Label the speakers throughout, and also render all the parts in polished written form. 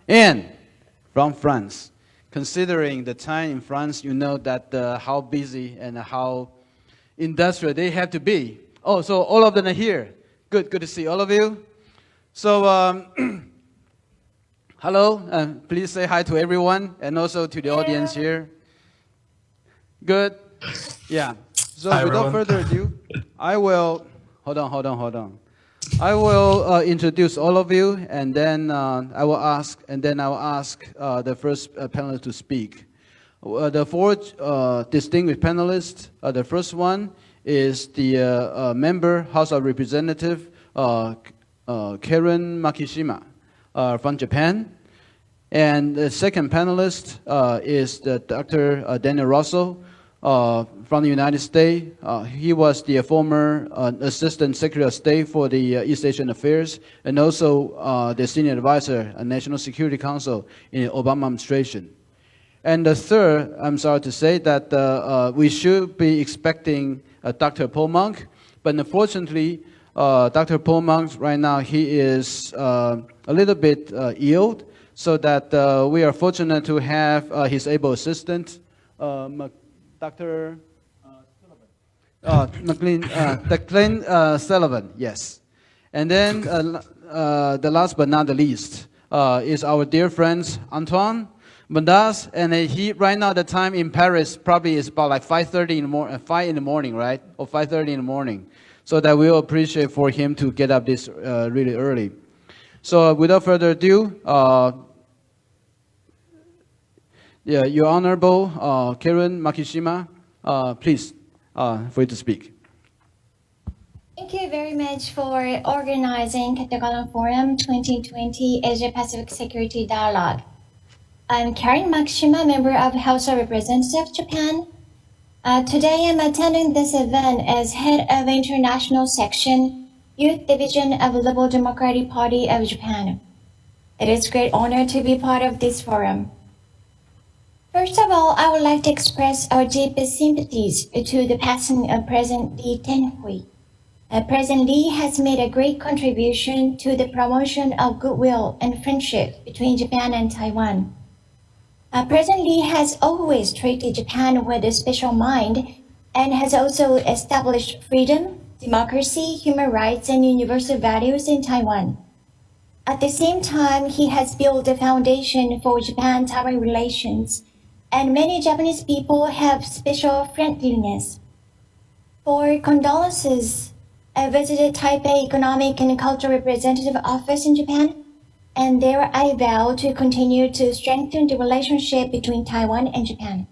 Speaker 1: and from France. Considering the time in France, you know that how busy and how industrial they have to be. Oh, so all of them are here. Good to see all of you. So, hello, please say hi to everyone and also to the audience here. Good. Yeah. So
Speaker 2: hi,
Speaker 1: without
Speaker 2: everyone.
Speaker 1: further ado, I will, hold on. I will introduce all of you, and then I will ask the first panelist to speak. The four distinguished panelists. The first one is the member House of Representatives Karen Makishima from Japan, and the second panelist is the Dr. Daniel Russell from the United States. He was the former Assistant Secretary of State for the East Asian Affairs and also the Senior Advisor at National Security Council in the Obama administration. And the third, I'm sorry to say that we should be expecting Dr. Paul Monk, but unfortunately, Dr. Paul Monk right now, he is a little bit ill, so that we are fortunate to have his able assistant, Dr. Declan Sullivan, yes. And then the last but not the least is our dear friend Antoine Mandas, and he right now the time in Paris probably is about like 5:30 in the morning, 5 in the morning, right, or 5:30 in the morning. So that we'll appreciate for him to get up this really early. So without further ado, Your Honorable Karen Makishima, please, for you to speak.
Speaker 3: Thank you very much for organizing Katagalan Forum 2020 Asia Pacific Security Dialogue. I'm Karen Makishima, member of House of Representatives, Japan. Today I'm attending this event as head of International Section, Youth Division of Liberal Democratic Party of Japan. It is a great honor to be part of this forum. First of all, I would like to express our deepest sympathies to the passing of President Lee Teng-hui. President Lee has made a great contribution to the promotion of goodwill and friendship between Japan and Taiwan. President Lee has always treated Japan with a special mind and has also established freedom, democracy, human rights, and universal values in Taiwan. At the same time, he has built a foundation for Japan-Taiwan relations, and many Japanese people have special friendliness. For condolences, I visited Taipei Economic and Cultural Representative Office in Japan, and there I vow to continue to strengthen the relationship between Taiwan and Japan.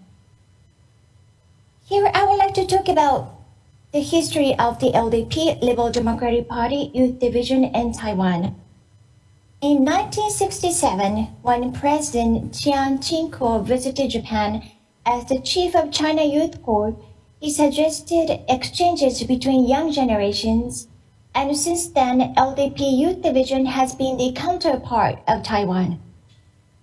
Speaker 3: Here I would like to talk about the history of the LDP, Liberal Democratic Party Youth Division in Taiwan. In 1967, when President Chiang Ching-kuo visited Japan as the chief of China Youth Corps, he suggested exchanges between young generations, and since then, LDP Youth Division has been the counterpart of Taiwan.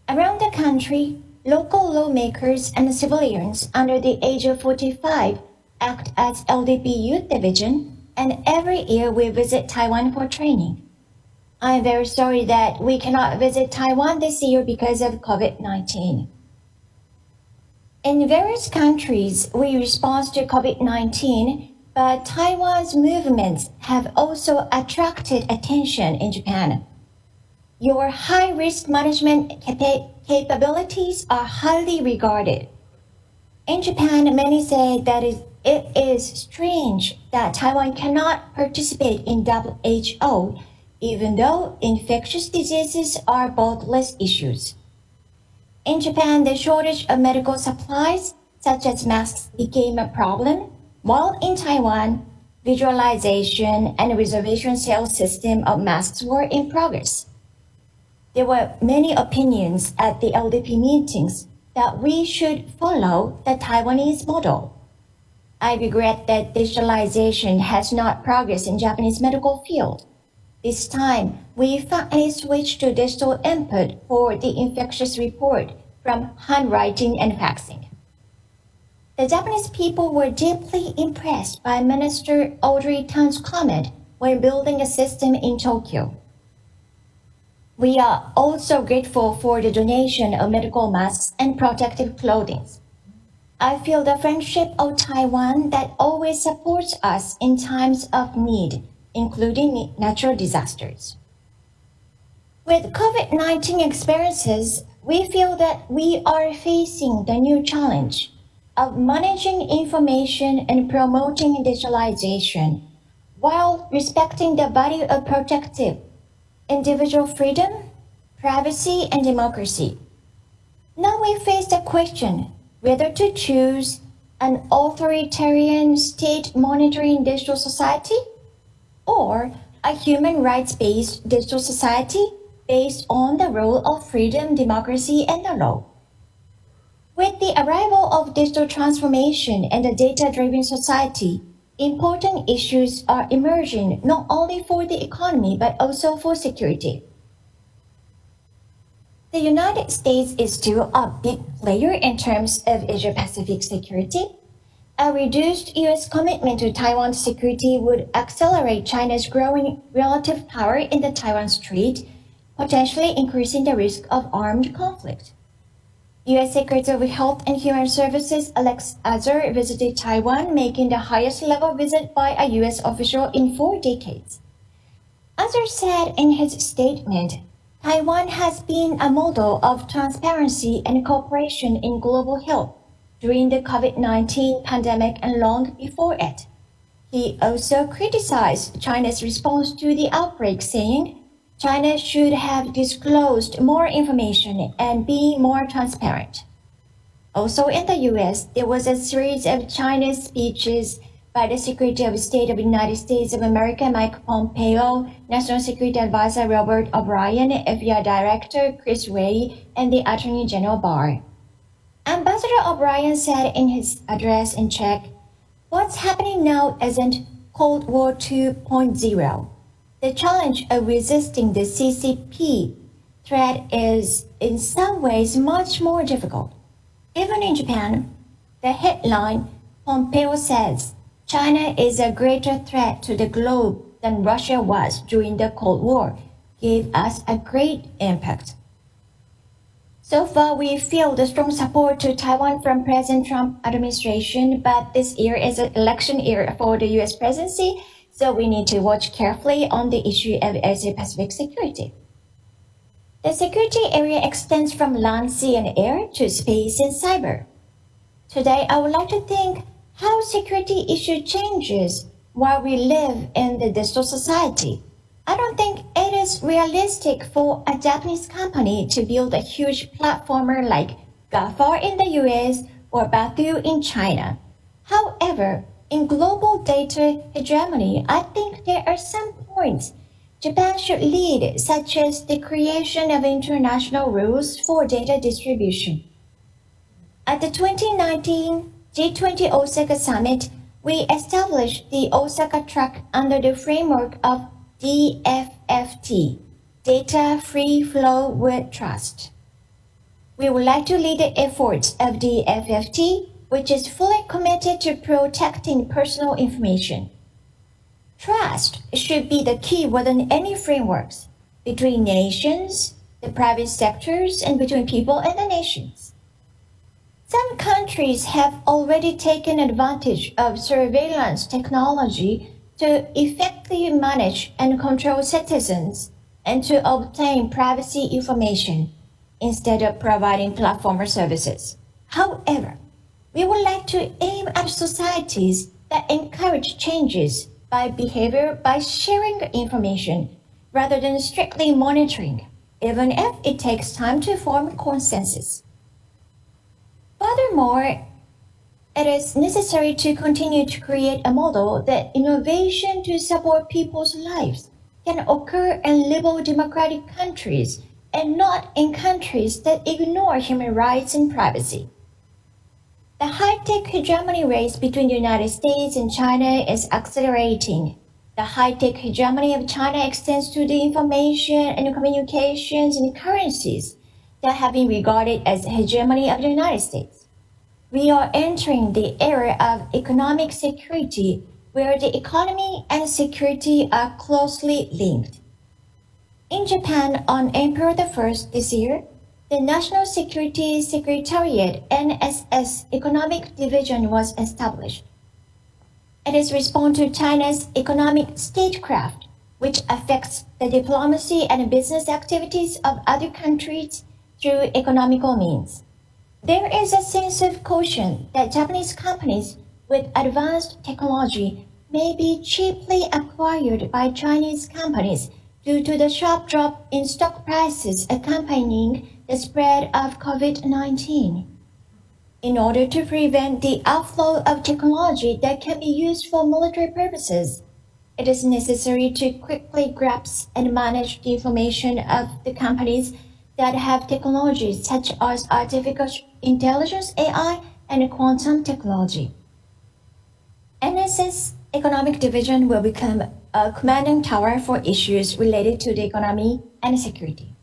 Speaker 3: Around the country, local lawmakers and civilians under the age of 45 act as LDP Youth Division, and every year we visit Taiwan for training. I'm very sorry that we cannot visit Taiwan this year because of COVID-19. In various countries, we respond to COVID-19, but Taiwan's movements have also attracted attention in Japan. Your high-risk management capabilities are highly regarded. In Japan, many say that it is strange that Taiwan cannot participate in WHO, even though infectious diseases are borderless issues. In Japan, the shortage of medical supplies, such as masks, became a problem, while in Taiwan, visualization and reservation sales system of masks were in progress. There were many opinions at the LDP meetings that we should follow the Taiwanese model. I regret that digitalization has not progressed in Japanese medical field. This time, we finally switched to digital input for the infectious report from handwriting and faxing. The Japanese people were deeply impressed by Minister Audrey Tan's comment when building a system in Tokyo. We are also grateful for the donation of medical masks and protective clothing. I feel the friendship of Taiwan that always supports us in times of need, including natural disasters. With COVID-19 experiences, we feel that we are facing the new challenge of managing information and promoting digitalization while respecting the value of protective individual freedom, privacy, and democracy. Now we face the question whether to choose an authoritarian state monitoring digital society or a human rights-based digital society based on the rule of freedom, democracy, and the law. With the arrival of digital transformation and a data-driven society, important issues are emerging not only for the economy but also for security. The United States is still a big player in terms of Asia-Pacific security. A reduced U.S. commitment to Taiwan's security would accelerate China's growing relative power in the Taiwan Strait, potentially increasing the risk of armed conflict. U.S. Secretary of Health and Human Services Alex Azar visited Taiwan, making the highest level visit by a U.S. official in 4 decades. Azar said in his statement, Taiwan has been a model of transparency and cooperation in global health during the COVID-19 pandemic and long before it. He also criticized China's response to the outbreak, saying, China should have disclosed more information and be more transparent. Also in the U.S., there was a series of Chinese speeches by the Secretary of State of the United States of America, Mike Pompeo, National Security Advisor Robert O'Brien, FBI Director Chris Wray, and the Attorney General Barr. Ambassador O'Brien said in his address in Czech, "What's happening now isn't Cold War 2.0. The challenge of resisting the CCP threat is in some ways much more difficult. Even in Japan, the headline, Pompeo says, China is a greater threat to the globe than Russia was during the Cold War, gave us a great impact." So far, we feel the strong support to Taiwan from President Trump administration, but this year is an election year for the U.S. presidency, so we need to watch carefully on the issue of Asia-Pacific security. The security area extends from land, sea, and air to space and cyber. Today, I would like to think how security issue changes while we live in the digital society. I don't think it is realistic for a Japanese company to build a huge platformer like GAFA in the US or Baidu in China. However, in global data hegemony, I think there are some points Japan should lead, such as the creation of international rules for data distribution. At the 2019 G20 Osaka Summit, we established the Osaka Track under the framework of DFFT, Data Free Flow with Trust. We would like to lead the efforts of DFFT, which is fully committed to protecting personal information. Trust should be the key within any frameworks, between nations, the private sectors, and between people and the nations. Some countries have already taken advantage of surveillance technology to effectively manage and control citizens and to obtain privacy information instead of providing platform or services. However, we would like to aim at societies that encourage changes by behavior by sharing information rather than strictly monitoring, even if it takes time to form consensus. Furthermore, it is necessary to continue to create a model that innovation to support people's lives can occur in liberal democratic countries and not in countries that ignore human rights and privacy. The high-tech hegemony race between the United States and China is accelerating. The high-tech hegemony of China extends to the information and communications and currencies that have been regarded as the hegemony of the United States. We are entering the era of economic security, where the economy and security are closely linked. In Japan, on April the 1st this year, the National Security Secretariat NSS Economic Division was established. It is response to China's economic statecraft, which affects the diplomacy and business activities of other countries through economical means. There is a sense of caution that Japanese companies with advanced technology may be cheaply acquired by Chinese companies due to the sharp drop in stock prices accompanying the spread of COVID-19. In order to prevent the outflow of technology that can be used for military purposes, it is necessary to quickly grasp and manage the information of the companies that have technologies such as artificial intelligence, AI, and quantum technology. NSS Economic Division will become a commanding tower for issues related to the economy and security.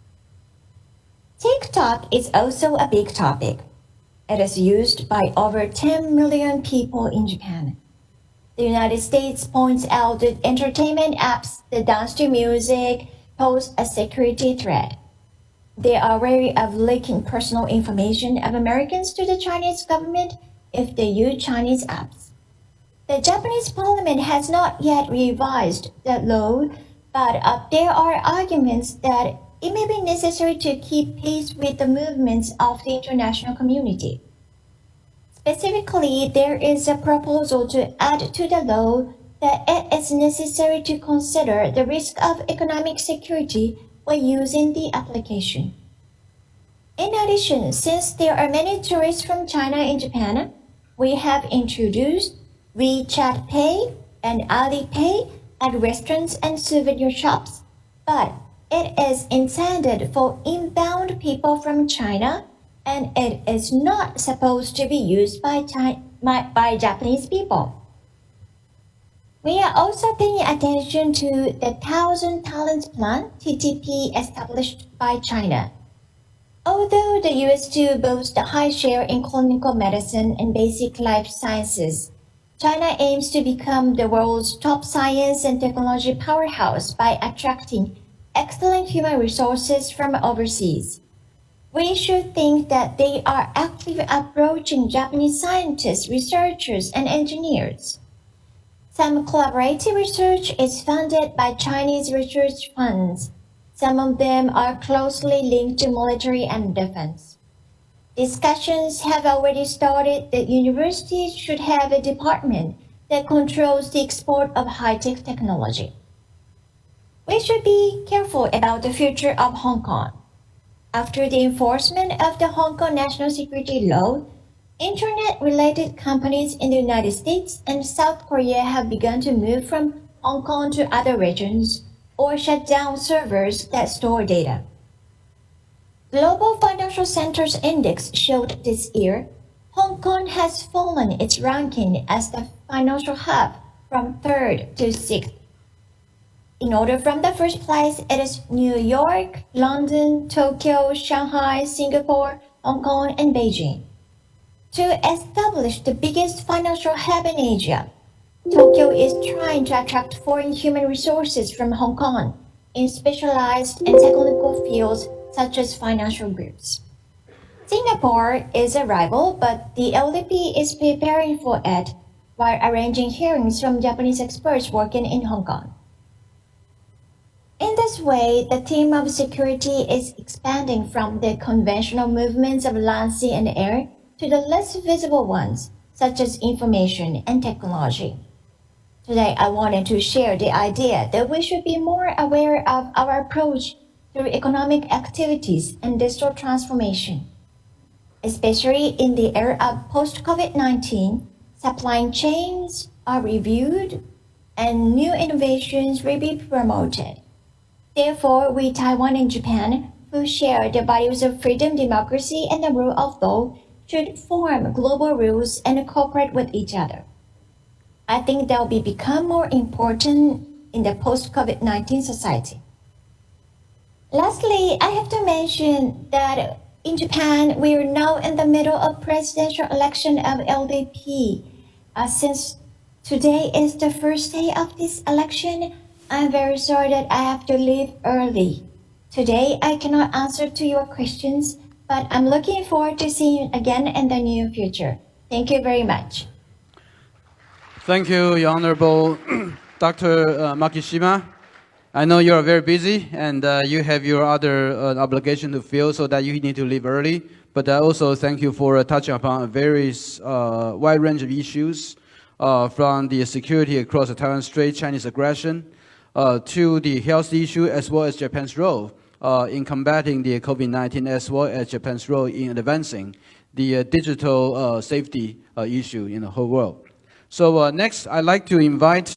Speaker 3: TikTok is also a big topic. It is used by over 10 million people in Japan. The United States points out that entertainment apps that dance to music pose a security threat. They are wary of leaking personal information of Americans to the Chinese government if they use Chinese apps. The Japanese parliament has not yet revised the law, but there are arguments that it may be necessary to keep pace with the movements of the international community. Specifically, there is a proposal to add to the law that it is necessary to consider the risk of economic security while using the application. In addition, since there are many tourists from China in Japan, we have introduced WeChat Pay and Alipay at restaurants and souvenir shops, but it is intended for inbound people from China, and it is not supposed to be used by Japanese people. We are also paying attention to the Thousand Talents Plan, TTP, established by China. Although the US too boasts a high share in clinical medicine and basic life sciences, China aims to become the world's top science and technology powerhouse by attracting excellent human resources from overseas. We should think that they are actively approaching Japanese scientists, researchers, and engineers. Some collaborative research is funded by Chinese research funds. Some of them are closely linked to military and defense. Discussions have already started that universities should have a department that controls the export of high-tech technology. We should be careful about the future of Hong Kong. After the enforcement of the Hong Kong National Security Law, Internet-related companies in the United States and South Korea have begun to move from Hong Kong to other regions or shut down servers that store data. Global Financial Centers Index showed this year Hong Kong has fallen its ranking as the financial hub from 3rd to 6th. In order from the first place, it is New York, London, Tokyo, Shanghai, Singapore, Hong Kong, and Beijing. To establish the biggest financial hub in Asia, Tokyo is trying to attract foreign human resources from Hong Kong in specialized and technical fields such as financial groups. Singapore is a rival, but the LDP is preparing for it while arranging hearings from Japanese experts working in Hong Kong. In this way, the theme of security is expanding from the conventional movements of land, sea, and air to the less visible ones, such as information and technology. Today, I wanted to share the idea that we should be more aware of our approach through economic activities and digital transformation. Especially in the era of post-COVID-19, supply chains are reviewed and new innovations will be promoted. Therefore, we, Taiwan and Japan, who share the values of freedom, democracy, and the rule of law, should form global rules and cooperate with each other. I think that will become more important in the post-COVID-19 society. Lastly, I have to mention that in Japan, we are now in the middle of presidential election of LDP. Since today is the first day of this election, I'm very sorry that I have to leave early. Today, I cannot answer to your questions, but I'm looking forward to seeing you again in the near future. Thank you very much.
Speaker 1: Thank you, Your Honorable Dr. Makishima. I know you are very busy and you have your other obligation to fill, so that you need to leave early. But I also thank you for touching upon a very wide range of issues, from the security across the Taiwan Strait, Chinese aggression, to the health issue, as well as Japan's role in combating the COVID-19, as well as Japan's role in advancing the digital safety issue in the whole world. So next, I'd like to invite